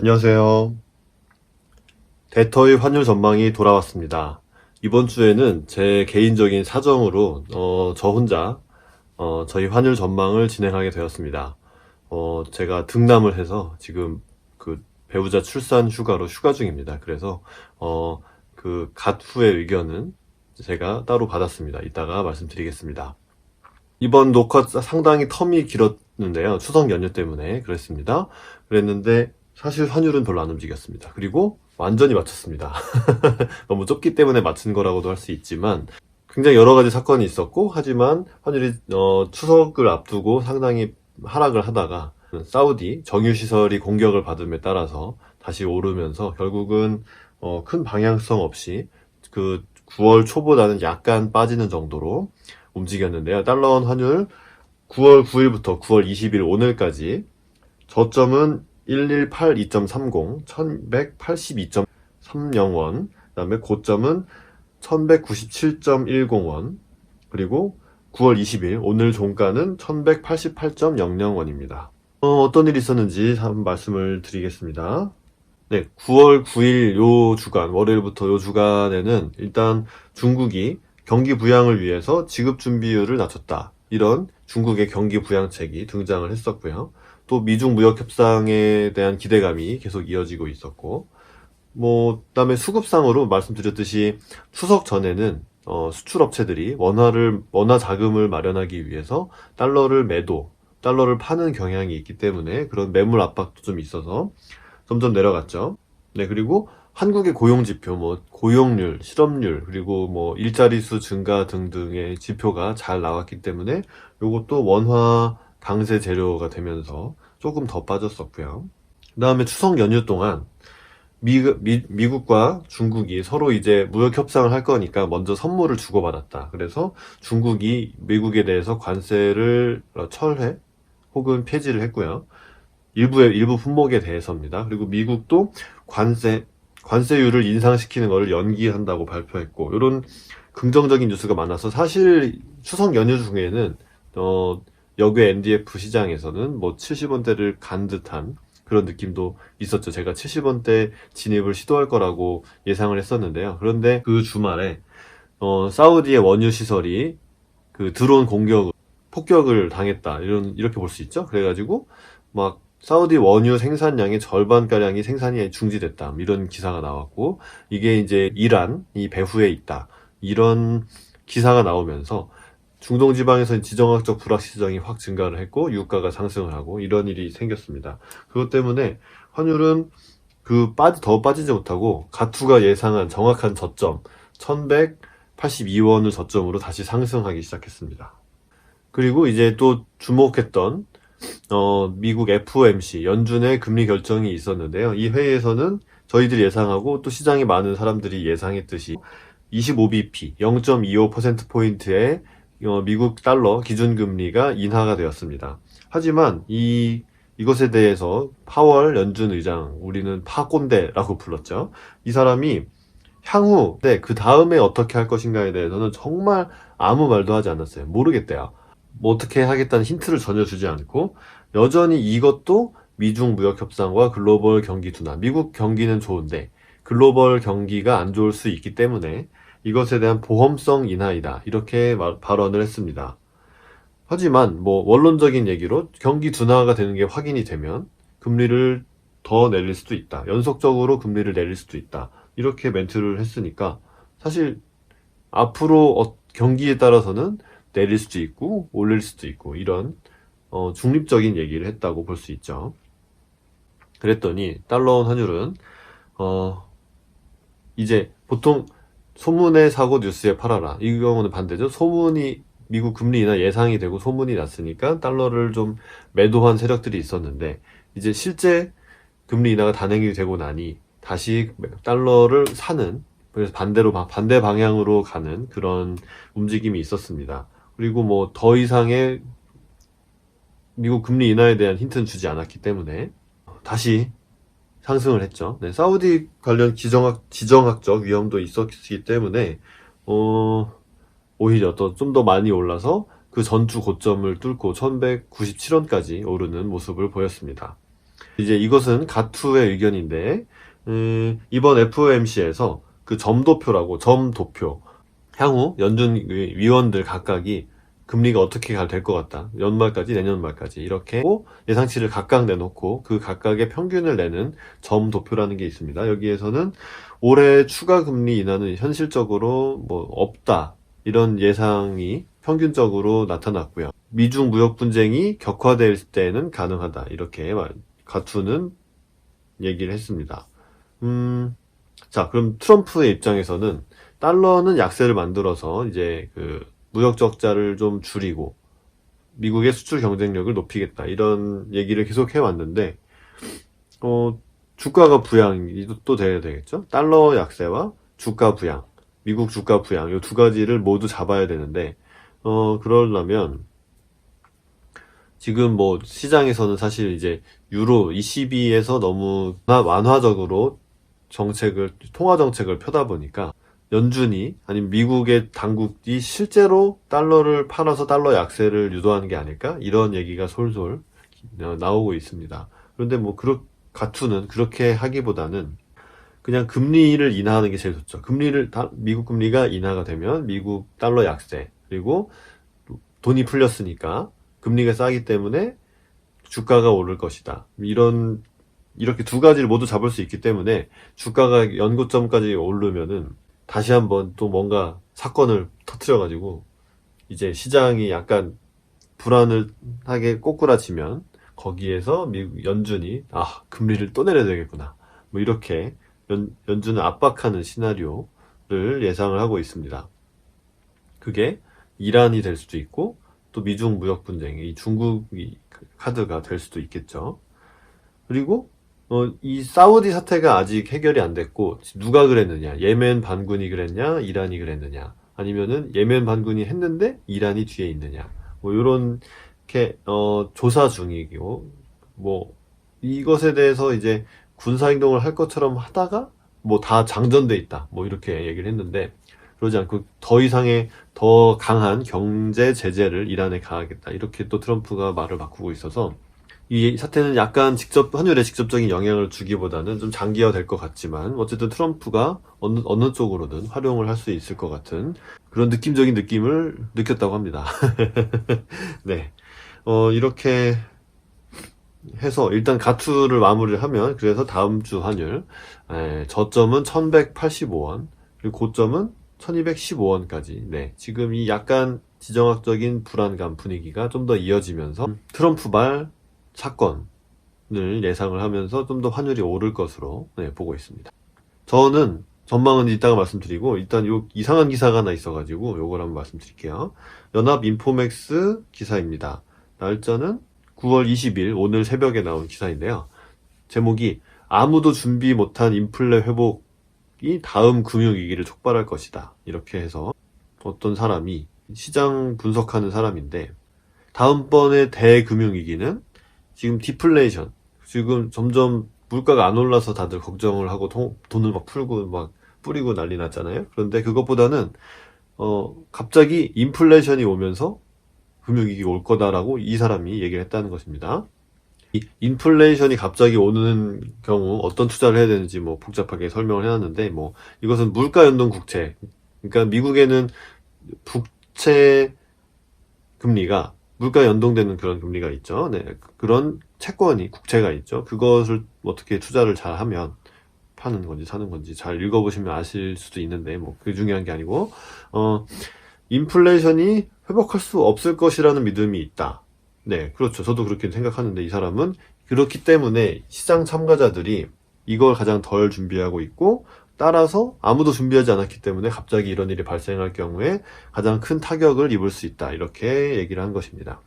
안녕하세요. 데터의 환율 전망이 돌아왔습니다. 이번 주에는 제 개인적인 사정으로 저 혼자 저희 환율 전망을 진행하게 되었습니다. 제가 등남을 해서 지금 그 배우자 출산 휴가로 휴가 중입니다. 그래서 그 갓 후의 의견은 제가 따로 받았습니다. 이따가 말씀드리겠습니다. 이번 녹화 상당히 텀이 길었는데요. 추석 연휴 때문에 그랬습니다. 그랬는데 사실 환율은 별로 안 움직였습니다. 그리고 완전히 맞췄습니다. 너무 좁기 때문에 맞춘 거라고도 할 수 있지만 굉장히 여러 가지 사건이 있었고, 하지만 환율이 추석을 앞두고 상당히 하락을 하다가 사우디 정유시설이 공격을 받음에 따라서 다시 오르면서 결국은 큰 방향성 없이 그 9월 초보다는 약간 빠지는 정도로 움직였는데요. 달러원 환율 9월 9일부터 9월 20일 오늘까지 저점은 1182.30, 1182.30원, 그 다음에 고점은 1197.10원, 그리고 9월 20일 오늘 종가는 1188.00원입니다. 어떤 일이 있었는지 한번 말씀을 드리겠습니다. 네, 9월 9일 요 주간, 월요일부터 요 주간에는 일단 중국이 경기 부양을 위해서 지급 준비율을 낮췄다. 이런 중국의 경기 부양책이 등장을 했었고요. 또 미중 무역 협상에 대한 기대감이 계속 이어지고 있었고, 그다음에 수급상으로 말씀드렸듯이 추석 전에는 수출 업체들이 원화 자금을 마련하기 위해서 달러를 파는 경향이 있기 때문에 그런 매물 압박도 좀 있어서 점점 내려갔죠. 네, 그리고 한국의 고용 지표, 고용률, 실업률, 그리고 일자리 수 증가 등등의 지표가 잘 나왔기 때문에 요것도 원화 강세 재료가 되면서 조금 더 빠졌었고요. 그 다음에 추석 연휴 동안 미국과 중국이 서로 이제 무역 협상을 할 거니까 먼저 선물을 주고받았다. 그래서 중국이 미국에 대해서 관세를 철회 혹은 폐지를 했고요. 일부 품목에 대해서입니다. 그리고 미국도 관세율을 인상시키는 것을 연기한다고 발표했고, 이런 긍정적인 뉴스가 많아서 사실 추석 연휴 중에는 역외 NDF 시장에서는 70원대를 간 듯한 그런 느낌도 있었죠. 제가 70원대 진입을 시도할 거라고 예상을 했었는데요. 그런데 그 주말에 사우디의 원유 시설이 그 드론 폭격을 당했다. 이렇게 볼 수 있죠. 그래가지고 막 사우디 원유 생산량의 절반가량이 생산이 중지됐다. 이런 기사가 나왔고, 이게 이제 이란이 배후에 있다. 이런 기사가 나오면서 중동 지방에서 지정학적 불확실성이 확 증가를 했고, 유가가 상승을 하고, 이런 일이 생겼습니다. 그것 때문에 환율은 더 빠지지 못하고, 가투가 예상한 정확한 저점, 1182원을 저점으로 다시 상승하기 시작했습니다. 그리고 이제 또 주목했던 미국 FOMC 연준의 금리 결정이 있었는데요. 이 회의에서는 저희들이 예상하고 또 시장이 많은 사람들이 예상했듯이 25bp, 0.25%포인트의 미국 달러 기준금리가 인하가 되었습니다. 하지만 이것에 대해서 파월 연준 의장, 우리는 파꼰대라고 불렀죠. 이 사람이 향후, 그 다음에 어떻게 할 것인가에 대해서는 정말 아무 말도 하지 않았어요. 모르겠대요. 어떻게 하겠다는 힌트를 전혀 주지 않고 여전히 이것도 미중 무역 협상과 글로벌 경기 둔화, 미국 경기는 좋은데 글로벌 경기가 안 좋을 수 있기 때문에 이것에 대한 보험성 인하이다, 이렇게 발언을 했습니다. 하지만 원론적인 얘기로 경기 둔화가 되는 게 확인이 되면 금리를 더 내릴 수도 있다, 연속적으로 금리를 내릴 수도 있다, 이렇게 멘트를 했으니까 사실 앞으로 경기에 따라서는 내릴 수도 있고 올릴 수도 있고, 이런 중립적인 얘기를 했다고 볼 수 있죠. 그랬더니 달러원 환율은 이제 보통 소문에 사고 뉴스에 팔아라, 이 경우는 반대죠. 미국 금리 인하 예상이 되고 소문이 났으니까 달러를 좀 매도한 세력들이 있었는데, 이제 실제 금리 인하가 단행이 되고 나니 다시 달러를 사는, 그래서 반대 방향으로 가는 그런 움직임이 있었습니다. 그리고 더 이상의 미국 금리 인하에 대한 힌트는 주지 않았기 때문에 다시 상승을 했죠. 네, 사우디 관련 지정학적 위험도 있었기 때문에 오히려 좀 더 많이 올라서 그 전주 고점을 뚫고 1197원까지 오르는 모습을 보였습니다. 이제 이것은 가투의 의견인데, 이번 FOMC에서 그 점도표라고, 점도표. 향후 연준 위원들 각각이 금리가 어떻게 될 것 같다. 연말까지, 내년 말까지. 이렇게 예상치를 각각 내놓고 그 각각의 평균을 내는 점도표라는 게 있습니다. 여기에서는 올해 추가 금리 인하는 현실적으로 뭐 없다. 이런 예상이 평균적으로 나타났고요. 미중 무역 분쟁이 격화될 때는 가능하다. 이렇게 가투는 얘기를 했습니다. 자, 그럼 트럼프의 입장에서는 달러는 약세를 만들어서 이제 그 무역 적자를 좀 줄이고 미국의 수출 경쟁력을 높이겠다. 이런 얘기를 계속 해왔는데, 주가가 부양이 또 돼야 되겠죠? 달러 약세와 주가 부양, 미국 주가 부양, 이 두 가지를 모두 잡아야 되는데, 그러려면 지금 뭐 시장에서는 사실 이제 유로 ECB에서 너무 완화적으로 통화 정책을 펴다 보니까 연준이 아니면 미국의 당국이 실제로 달러를 팔아서 달러 약세를 유도하는 게 아닐까? 이런 얘기가 솔솔 나오고 있습니다. 그런데 뭐 가투는 그렇게 하기보다는 그냥 금리를 인하하는 게 제일 좋죠. 미국 금리가 인하가 되면 미국 달러 약세, 그리고 돈이 풀렸으니까 금리가 싸기 때문에 주가가 오를 것이다. 이렇게 두 가지를 모두 잡을 수 있기 때문에 주가가 연고점까지 오르면은 다시 한번 또 뭔가 사건을 터트려가지고 이제 시장이 약간 불안을 하게 꼬꾸라지면 거기에서 미국 연준이 금리를 또 내려야 되겠구나. 뭐 이렇게 연준을 압박하는 시나리오를 예상을 하고 있습니다. 그게 이란이 될 수도 있고 또 미중 무역 분쟁이 중국이 카드가 될 수도 있겠죠. 그리고 이 사우디 사태가 아직 해결이 안 됐고 누가 그랬느냐, 예멘 반군이 그랬냐, 이란이 그랬느냐, 아니면은 예멘 반군이 했는데 이란이 뒤에 있느냐, 뭐 요렇게 조사 중이고, 뭐 이것에 대해서 이제 군사행동을 할 것처럼 하다가 뭐 다 장전돼 있다, 뭐 이렇게 얘기를 했는데, 그러지 않고 더 강한 경제 제재를 이란에 가하겠다, 이렇게 또 트럼프가 말을 바꾸고 있어서 이 사태는 약간 환율에 직접적인 영향을 주기보다는 좀 장기화될 것 같지만, 어쨌든 트럼프가 어느 쪽으로든 활용을 할 수 있을 것 같은 그런 느낌적인 느낌을 느꼈다고 합니다. 네. 이렇게 해서 일단 가투를 마무리를 하면, 그래서 다음 주 환율, 저점은 1185원, 그리고 고점은 1215원까지. 네. 지금 이 약간 지정학적인 불안감 분위기가 좀 더 이어지면서 트럼프발 사건을 예상을 하면서 좀 더 환율이 오를 것으로 보고 있습니다. 저는 전망은 이따가 말씀드리고, 일단 요 이상한 기사가 하나 있어가지고 요걸 한번 말씀드릴게요. 연합인포맥스 기사입니다. 날짜는 9월 20일 오늘 새벽에 나온 기사인데요. 제목이 아무도 준비 못한 인플레 회복이 다음 금융위기를 촉발할 것이다. 이렇게 해서 어떤 사람이, 시장 분석하는 사람인데, 다음번에 대금융위기는 지금 디플레이션, 지금 점점 물가가 안 올라서 다들 걱정을 하고 돈을 막 풀고 막 뿌리고 난리 났잖아요. 그런데 그것보다는 갑자기 인플레이션이 오면서 금융위기가 올 거다라고 이 사람이 얘기를 했다는 것입니다. 이 인플레이션이 갑자기 오는 경우 어떤 투자를 해야 되는지 뭐 복잡하게 설명을 해놨는데, 뭐 이것은 물가 연동 국채, 그러니까 미국에는 국채 금리가 물가 연동되는 그런 금리가 있죠. 네, 그런 국채가 있죠. 그것을 어떻게 투자를 잘 하면 파는 건지 사는 건지 잘 읽어보시면 아실 수도 있는데, 뭐 그게 중요한 게 아니고, 인플레이션이 회복할 수 없을 것이라는 믿음이 있다. 네, 그렇죠. 저도 그렇게 생각하는데, 이 사람은 그렇기 때문에 시장 참가자들이 이걸 가장 덜 준비하고 있고, 따라서 아무도 준비하지 않았기 때문에 갑자기 이런 일이 발생할 경우에 가장 큰 타격을 입을 수 있다. 이렇게 얘기를 한 것입니다.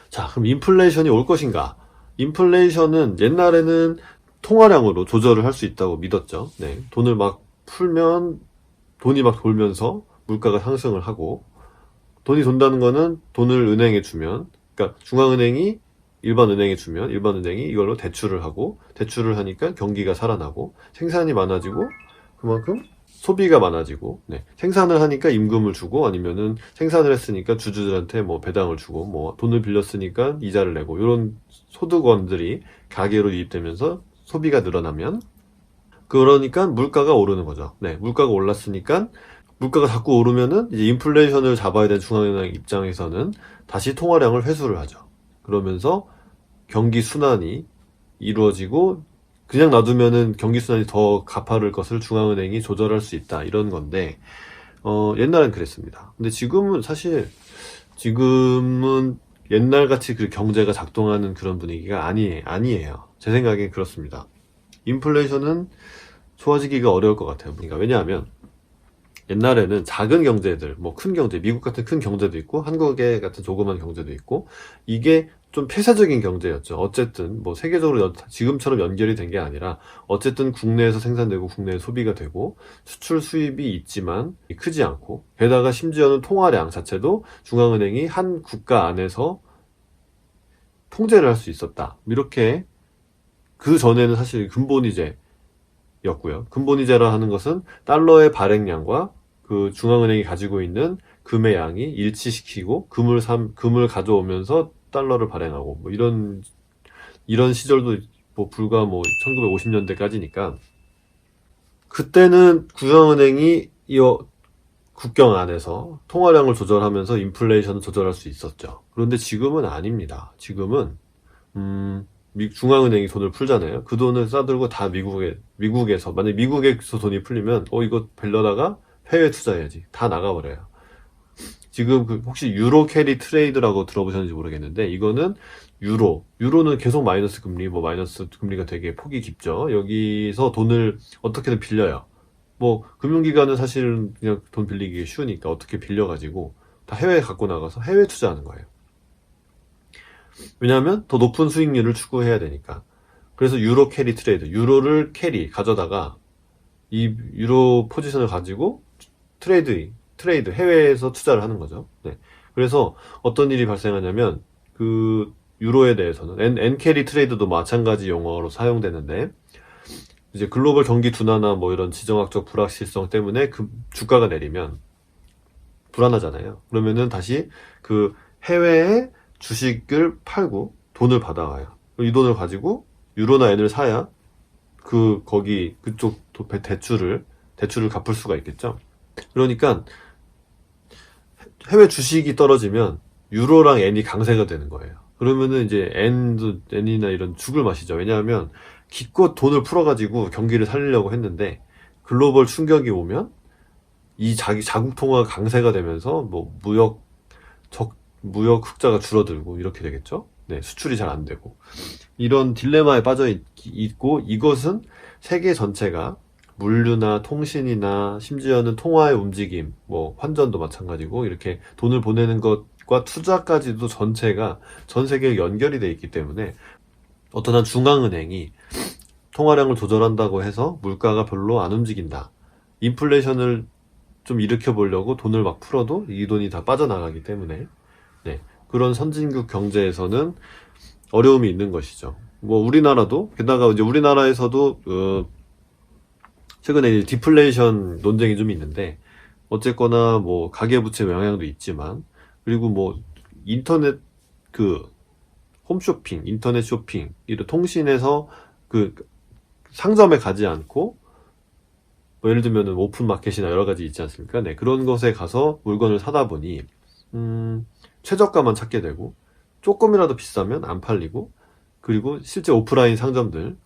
자, 그럼 인플레이션이 올 것인가? 인플레이션은 옛날에는 통화량으로 조절을 할 수 있다고 믿었죠. 네, 돈을 막 풀면 돈이 막 돌면서 물가가 상승을 하고, 돈이 돈다는 거는 돈을 은행에 주면, 그러니까 중앙은행이 일반 은행에 주면 일반 은행이 이걸로 대출을 하고, 대출을 하니까 경기가 살아나고 생산이 많아지고 그만큼 소비가 많아지고, 생산을 하니까 임금을 주고, 아니면은 생산을 했으니까 주주들한테 뭐 배당을 주고, 뭐 돈을 빌렸으니까 이자를 내고, 이런 소득원들이 가계로 유입되면서 소비가 늘어나면, 그러니까 물가가 오르는 거죠. 물가가 올랐으니까, 물가가 자꾸 오르면은 이제 인플레이션을 잡아야 되는 중앙은행 입장에서는 다시 통화량을 회수를 하죠. 그러면서 경기 순환이 이루어지고, 그냥 놔두면은 경기 순환이 더 가파를 것을 중앙은행이 조절할 수 있다, 이런 건데, 옛날엔 그랬습니다. 근데 지금은 사실, 지금은 옛날같이 그 경제가 작동하는 그런 분위기가 아니에요. 제 생각엔 그렇습니다. 인플레이션은 좋아지기가 어려울 것 같아요. 그러니까 왜냐하면 옛날에는 작은 경제들, 뭐 큰 경제, 미국 같은 큰 경제도 있고 한국의 같은 조그만 경제도 있고, 이게 좀 폐쇄적인 경제였죠. 어쨌든 뭐 세계적으로 지금처럼 연결이 된 게 아니라 어쨌든 국내에서 생산되고 국내에 소비가 되고 수출 수입이 있지만 크지 않고, 게다가 심지어는 통화량 자체도 중앙은행이 한 국가 안에서 통제를 할 수 있었다. 이렇게, 그 전에는 사실 근본이제였고요. 근본이제라 하는 것은 달러의 발행량과 그 중앙은행이 가지고 있는 금의 양이 일치시키고 금을 가져오면서 달러를 발행하고, 뭐 이런 시절도 뭐 불과 뭐 1950년대까지니까, 그때는 중앙은행이 이 국경 안에서 통화량을 조절하면서 인플레이션을 조절할 수 있었죠. 그런데 지금은 아닙니다. 지금은 중앙은행이 돈을 풀잖아요. 그 돈을 싸들고 다 미국에서, 만약 미국에서 돈이 풀리면 이거 빌려다가 해외 투자해야지, 다 나가버려요. 지금 혹시 유로 캐리 트레이드라고 들어보셨는지 모르겠는데, 이거는 유로는 계속 마이너스 금리, 뭐 마이너스 금리가 되게 폭이 깊죠. 여기서 돈을 어떻게든 빌려요. 뭐 금융기관은 사실은 그냥 돈 빌리기 쉬우니까 어떻게 빌려가지고 다 해외에 갖고 나가서 해외 투자하는 거예요. 왜냐하면 더 높은 수익률을 추구해야 되니까. 그래서 유로 캐리 트레이드, 유로를 가져다가 이 유로 포지션을 가지고 트레이드 해외에서 투자를 하는 거죠. 그래서 어떤 일이 발생하냐면, 그 유로에 대해서는 엔캐리 트레이드도 마찬가지 용어로 사용되는데, 이제 글로벌 경기 둔화나 뭐 이런 지정학적 불확실성 때문에 그 주가가 내리면 불안하잖아요. 그러면은 다시 그 해외에 주식을 팔고 돈을 받아와요. 이 돈을 가지고 유로나 엔을 사야 그쪽 대출을 갚을 수가 있겠죠. 그러니까 해외 주식이 떨어지면 유로랑 엔이 강세가 되는 거예요. 그러면은 이제 엔이나 이런 죽을 맛이죠. 왜냐하면 기껏 돈을 풀어가지고 경기를 살리려고 했는데, 글로벌 충격이 오면 이 자국 통화가 강세가 되면서 뭐 무역 흑자가 줄어들고 이렇게 되겠죠. 수출이 잘 안 되고, 이런 딜레마에 빠져 있고, 이것은 세계 전체가 물류나 통신이나 심지어는 통화의 움직임, 뭐 환전도 마찬가지고, 이렇게 돈을 보내는 것과 투자까지도 전체가 전 세계에 연결이 돼 있기 때문에, 어떤 한 중앙은행이 통화량을 조절한다고 해서 물가가 별로 안 움직인다, 인플레이션을 좀 일으켜 보려고 돈을 막 풀어도 이 돈이 다 빠져나가기 때문에, 그런 선진국 경제에서는 어려움이 있는 것이죠. 뭐 우리나라도, 게다가 이제 우리나라에서도 최근에 이제 디플레이션 논쟁이 좀 있는데, 어쨌거나 뭐 가계부채 영향도 있지만, 그리고 뭐 인터넷 홈쇼핑, 인터넷 쇼핑, 이런 통신에서 상점에 가지 않고, 뭐 예를 들면 오픈 마켓이나 여러 가지 있지 않습니까? 그런 것에 가서 물건을 사다 보니 최저가만 찾게 되고, 조금이라도 비싸면 안 팔리고, 그리고 실제 오프라인 상점들은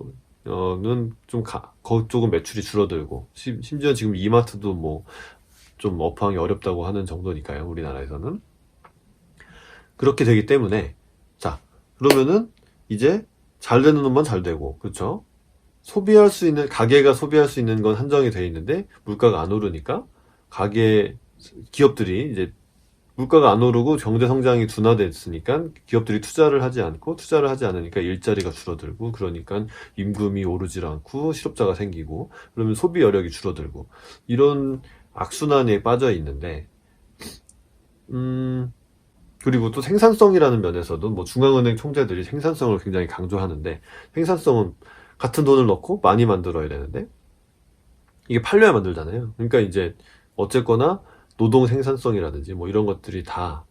조금 매출이 줄어들고, 심지어 지금 이마트도 뭐 좀 업황이 어렵다고 하는 정도니까요, 우리나라에서는. 그렇게 되기 때문에, 자, 그러면은 이제 잘 되는 놈만 잘 되고, 그렇죠? 가게가 소비할 수 있는 건 한정이 돼 있는데, 물가가 안 오르니까 기업들이 이제 물가가 안 오르고 경제 성장이 둔화됐으니까 기업들이 투자를 하지 않으니까 일자리가 줄어들고, 그러니까 임금이 오르질 않고 실업자가 생기고, 그러면 소비 여력이 줄어들고, 이런 악순환에 빠져 있는데, 그리고 또 생산성이라는 면에서도 뭐 중앙은행 총재들이 생산성을 굉장히 강조하는데, 생산성은 같은 돈을 넣고 많이 만들어야 되는데, 이게 팔려야 만들잖아요. 그러니까 이제 어쨌거나 노동 생산성이라든지 뭐 이런 것들이 다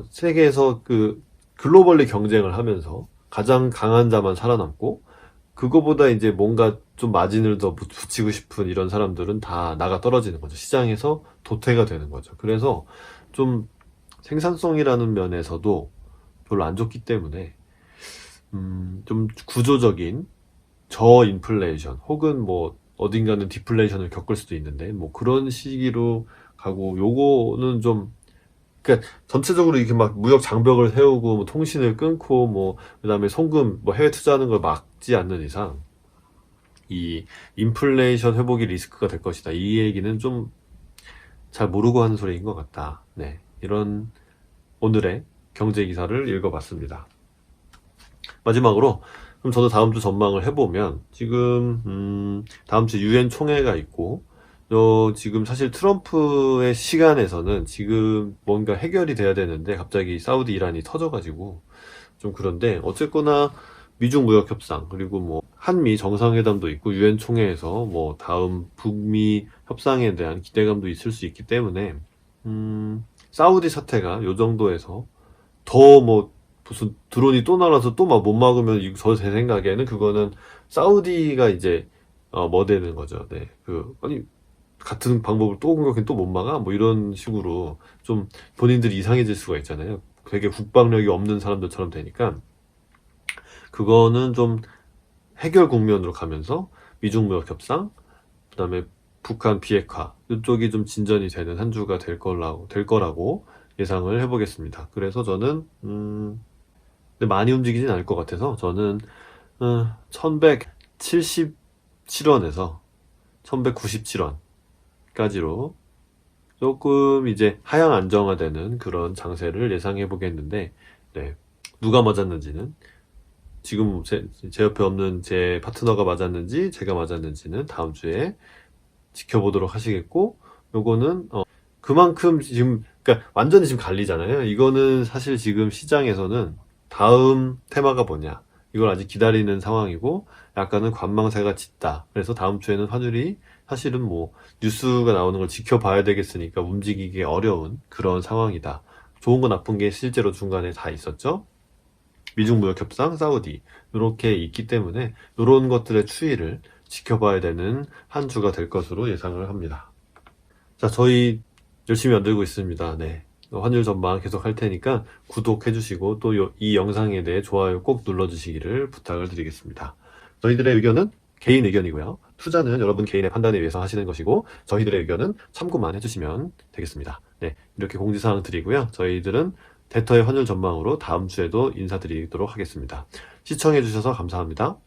세계에서 그 글로벌리 경쟁을 하면서 가장 강한 자만 살아남고, 그거보다 이제 뭔가 좀 마진을 더 붙이고 싶은 이런 사람들은 다 나가 떨어지는 거죠. 시장에서 도태가 되는 거죠. 그래서 좀 생산성이라는 면에서도 별로 안 좋기 때문에 좀 구조적인 저인플레이션 혹은 뭐 어딘가는 디플레이션을 겪을 수도 있는데, 뭐 그런 시기로 가고, 요거는 좀, 그러니까 전체적으로 이렇게 막 무역 장벽을 세우고 뭐 통신을 끊고 뭐 그다음에 송금 뭐 해외 투자하는 걸 막지 않는 이상 이 인플레이션 회복이 리스크가 될 것이다, 이 얘기는 좀 잘 모르고 하는 소리인 것 같다. 네, 이런 오늘의 경제 기사를 읽어봤습니다. 마지막으로 그럼 저도 다음 주 전망을 해보면, 지금 다음 주 유엔 총회가 있고, 지금 사실 트럼프의 시간에서는 지금 뭔가 해결이 돼야 되는데 갑자기 사우디 이란이 터져가지고 좀 그런데, 어쨌거나 미중 무역 협상 그리고 뭐 한미 정상회담도 있고 유엔 총회에서 뭐 다음 북미 협상에 대한 기대감도 있을 수 있기 때문에 사우디 사태가 요 정도에서 더 뭐 무슨 드론이 또 날아서 또 막 못 막으면, 제 생각에는 그거는 사우디가 이제 뭐 되는 거죠. 네, 아니 같은 방법을 또 공격해 또 못 막아? 뭐 이런 식으로 좀 본인들이 이상해질 수가 있잖아요. 되게 국방력이 없는 사람들처럼 되니까, 그거는 좀 해결 국면으로 가면서 미중 무역 협상, 그다음에 북한 비핵화 이쪽이 좀 진전이 되는 한 주가 될 거라고 예상을 해보겠습니다. 그래서 저는 근데 많이 움직이진 않을 것 같아서 저는 1177원에서 1197원까지로 조금 이제 하향 안정화되는 그런 장세를 예상해 보겠는데, 네, 누가 맞았는지는, 지금 제 옆에 없는 제 파트너가 맞았는지 제가 맞았는지는 다음 주에 지켜보도록 하시겠고, 요거는 그만큼 지금, 그러니까 완전히 지금 갈리잖아요. 이거는 사실 지금 시장에서는 다음 테마가 뭐냐, 이걸 아직 기다리는 상황이고, 약간은 관망세가 짙다. 그래서 다음 주에는 환율이 사실은 뭐 뉴스가 나오는 걸 지켜봐야 되겠으니까 움직이기 어려운 그런 상황이다. 좋은 거 나쁜 게 실제로 중간에 다 있었죠. 미중 무역 협상, 사우디 이렇게 있기 때문에 이런 것들의 추이를 지켜봐야 되는 한 주가 될 것으로 예상을 합니다. 자, 저희 열심히 만들고 있습니다. 네, 환율 전망 계속 할 테니까 구독해 주시고 또 이 영상에 대해 좋아요 꼭 눌러 주시기를 부탁을 드리겠습니다. 저희들의 의견은 개인 의견이고요. 투자는 여러분 개인의 판단에 의해서 하시는 것이고, 저희들의 의견은 참고만 해주시면 되겠습니다. 네, 이렇게 공지사항 드리고요. 저희들은 데터의 환율 전망으로 다음 주에도 인사드리도록 하겠습니다. 시청해 주셔서 감사합니다.